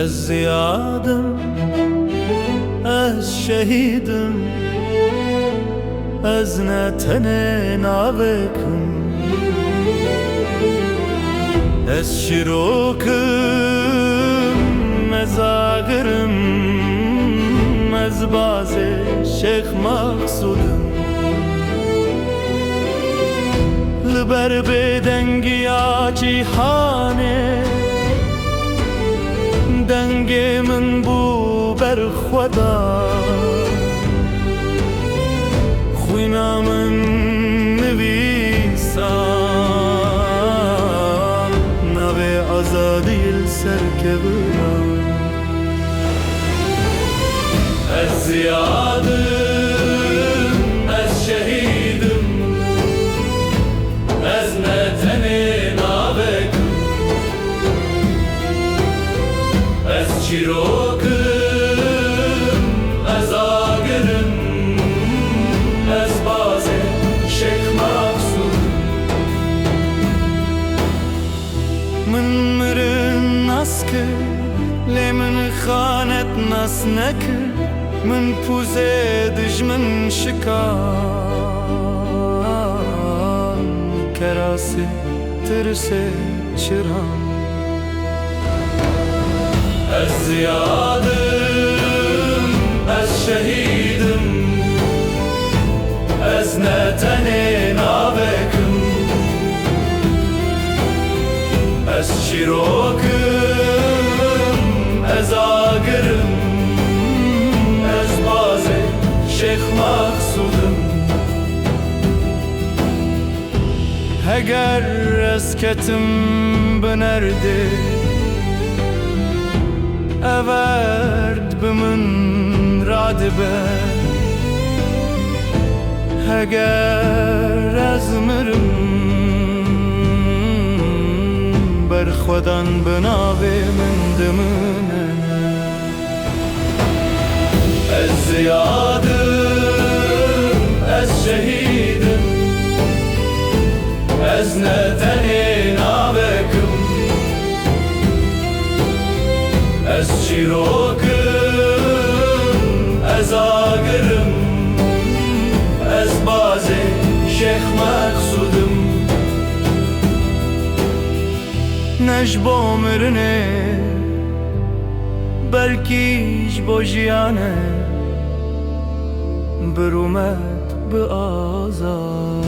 Ez ziyadım, ez şehidim, ez ne tene navekim, ez şirokim, ez agirim, ez bazı Şeyh Maksudum. Liber bedengi ya cihane دنگی من بو بر خدا خوینا من نویسم نوی آزادی سر که برم از زیادم از شهیدم از نتنی نابکم از چیروکم از آگرم از باز شیخ مقصود من مرن نسکه لی من خانت نس نکه من پوزه دجمن شکان کراسه ترسه چرام از زیادم از شهیدم از نتنی نابکم از شیروکم از آگرم از باز شیخ مقصودم اگر از کتم بنرده اورد بمن رادبه اگر از مرم بر خودان بناوه من دمنه از زیادم از شهیدم از نتنی نابکم از چیروکم از آگرم از باز شیخ مقصودم نجبو مرنه بلکیش با جیانه برومت به آزادی